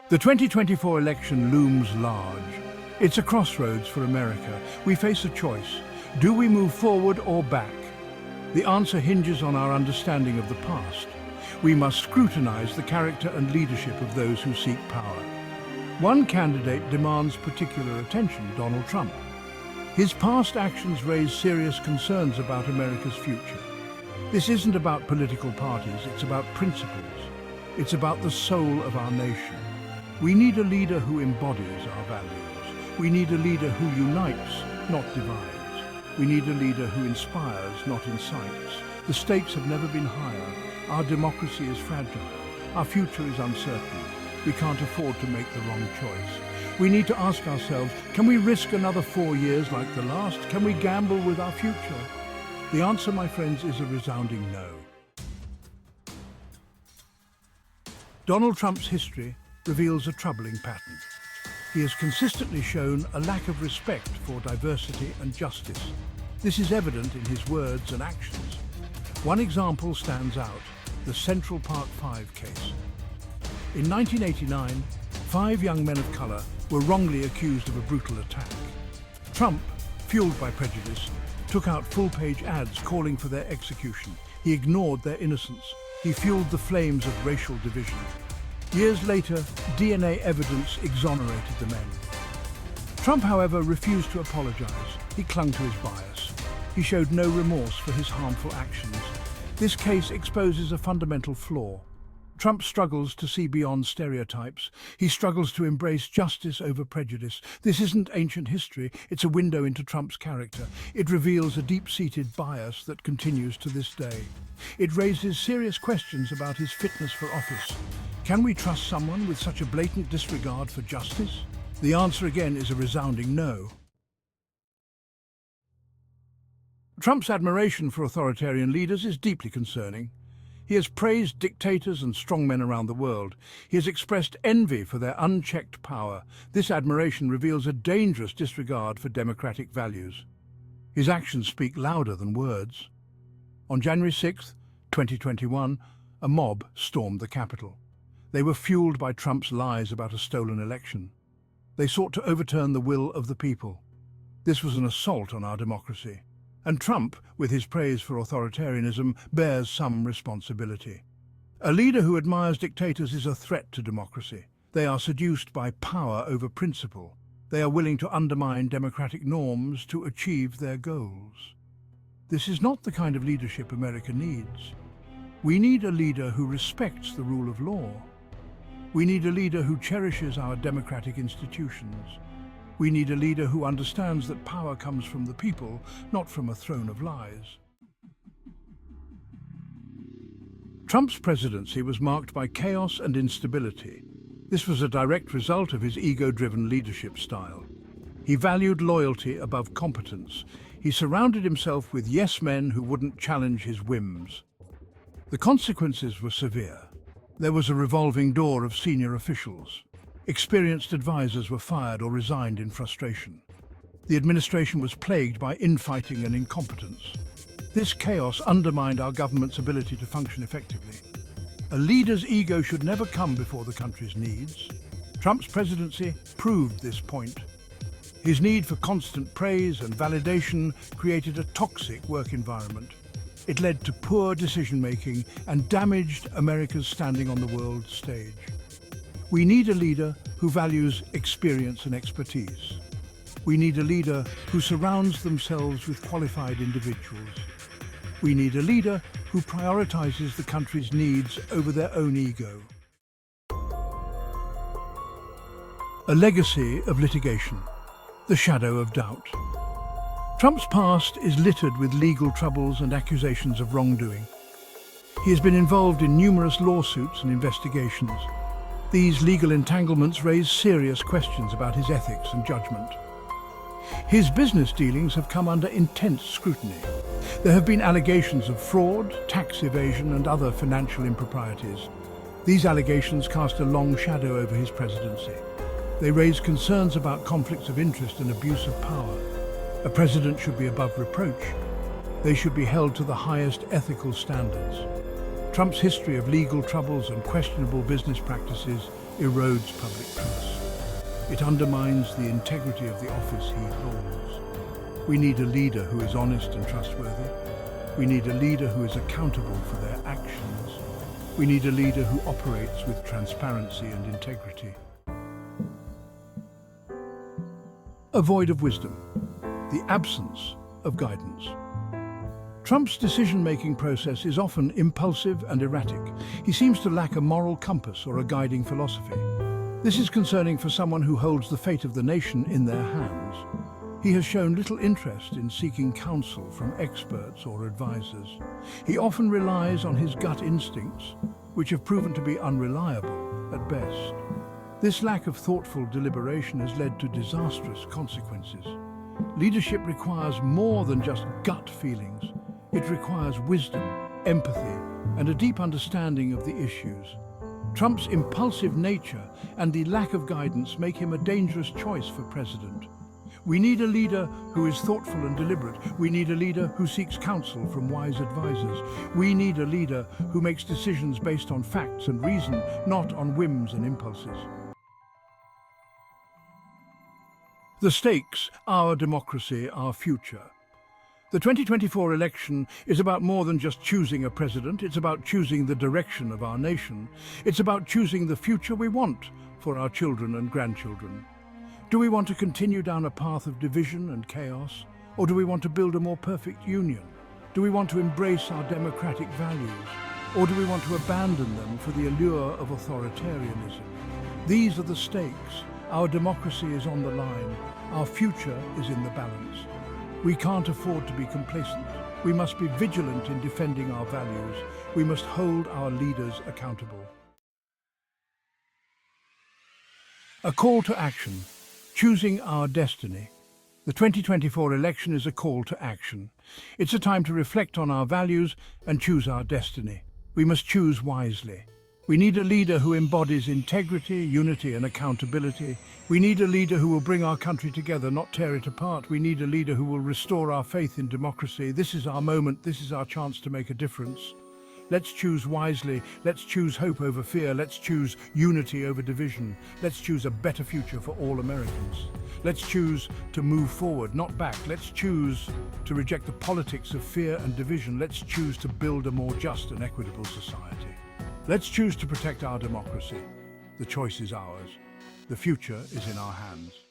The 2024 election looms large. It's a crossroads for America. We face a choice. Do we move forward or back? The answer hinges on our understanding of the past. We must scrutinize the character and leadership of those who seek power. One candidate demands particular attention, Donald Trump. His past actions raise serious concerns about America's future. This isn't about political parties, it's about principles. It's about the soul of our nation. We need a leader who embodies our values. We need a leader who unites, not divides. We need a leader who inspires, not incites. The stakes have never been higher. Our democracy is fragile. Our future is uncertain. We can't afford to make the wrong choice. We need to ask ourselves, can we risk another 4 years like the last? Can we gamble with our future? The answer, my friends, is a resounding no. Donald Trump's history reveals a troubling pattern. He has consistently shown a lack of respect for diversity and justice. This is evident in his words and actions. One example stands out, the Central Park 5 case. In 1989, 5 young men of color were wrongly accused of a brutal attack. Trump, fueled by prejudice, took out full-page ads calling for their execution. He ignored their innocence. He fueled the flames of racial division. Years later, DNA evidence exonerated the men. Trump, however, refused to apologize. He clung to his bias. He showed no remorse for his harmful actions. This case exposes a fundamental flaw. Trump struggles to see beyond stereotypes. He struggles to embrace justice over prejudice. This isn't ancient history, it's a window into Trump's character. It reveals a deep-seated bias that continues to this day. It raises serious questions about his fitness for office. Can we trust someone with such a blatant disregard for justice? The answer again is a resounding no. Trump's admiration for authoritarian leaders is deeply concerning. He has praised dictators and strongmen around the world. He has expressed envy for their unchecked power. This admiration reveals a dangerous disregard for democratic values. His actions speak louder than words. On January 6, 2021, a mob stormed the Capitol. They were fueled by Trump's lies about a stolen election. They sought to overturn the will of the people. This was an assault on our democracy. And Trump, with his praise for authoritarianism, bears some responsibility. A leader who admires dictators is a threat to democracy. They are seduced by power over principle. They are willing to undermine democratic norms to achieve their goals. This is not the kind of leadership America needs. We need a leader who respects the rule of law. We need a leader who cherishes our democratic institutions. We need a leader who understands that power comes from the people, not from a throne of lies. Trump's presidency was marked by chaos and instability. This was a direct result of his ego-driven leadership style. He valued loyalty above competence. He surrounded himself with yes-men who wouldn't challenge his whims. The consequences were severe. There was a revolving door of senior officials. Experienced advisors were fired or resigned in frustration. The administration was plagued by infighting and incompetence. This chaos undermined our government's ability to function effectively. A leader's ego should never come before the country's needs. Trump's presidency proved this point. His need for constant praise and validation created a toxic work environment. It led to poor decision-making and damaged America's standing on the world stage. We need a leader who values experience and expertise. We need a leader who surrounds themselves with qualified individuals. We need a leader who prioritizes the country's needs over their own ego. A legacy of litigation, the shadow of doubt. Trump's past is littered with legal troubles and accusations of wrongdoing. He has been involved in numerous lawsuits and investigations. These legal entanglements raise serious questions about his ethics and judgment. His business dealings have come under intense scrutiny. There have been allegations of fraud, tax evasion, and other financial improprieties. These allegations cast a long shadow over his presidency. They raise concerns about conflicts of interest and abuse of power. A president should be above reproach. They should be held to the highest ethical standards. Trump's history of legal troubles and questionable business practices erodes public trust. It undermines the integrity of the office he holds. We need a leader who is honest and trustworthy. We need a leader who is accountable for their actions. We need a leader who operates with transparency and integrity. A void of wisdom, the absence of guidance. Trump's decision-making process is often impulsive and erratic. He seems to lack a moral compass or a guiding philosophy. This is concerning for someone who holds the fate of the nation in their hands. He has shown little interest in seeking counsel from experts or advisors. He often relies on his gut instincts, which have proven to be unreliable at best. This lack of thoughtful deliberation has led to disastrous consequences. Leadership requires more than just gut feelings. It requires wisdom, empathy, and a deep understanding of the issues. Trump's impulsive nature and the lack of guidance make him a dangerous choice for president. We need a leader who is thoughtful and deliberate. We need a leader who seeks counsel from wise advisors. We need a leader who makes decisions based on facts and reason, not on whims and impulses. The stakes, our democracy, our future. The 2024 election is about more than just choosing a president. It's about choosing the direction of our nation. It's about choosing the future we want for our children and grandchildren. Do we want to continue down a path of division and chaos? Or do we want to build a more perfect union? Do we want to embrace our democratic values? Or do we want to abandon them for the allure of authoritarianism? These are the stakes. Our democracy is on the line. Our future is in the balance. We can't afford to be complacent. We must be vigilant in defending our values. We must hold our leaders accountable. A call to action. Choosing our destiny. The 2024 election is a call to action. It's a time to reflect on our values and choose our destiny. We must choose wisely. We need a leader who embodies integrity, unity, and accountability. We need a leader who will bring our country together, not tear it apart. We need a leader who will restore our faith in democracy. This is our moment. This is our chance to make a difference. Let's choose wisely. Let's choose hope over fear. Let's choose unity over division. Let's choose a better future for all Americans. Let's choose to move forward, not back. Let's choose to reject the politics of fear and division. Let's choose to build a more just and equitable society. Let's choose to protect our democracy. The choice is ours. The future is in our hands.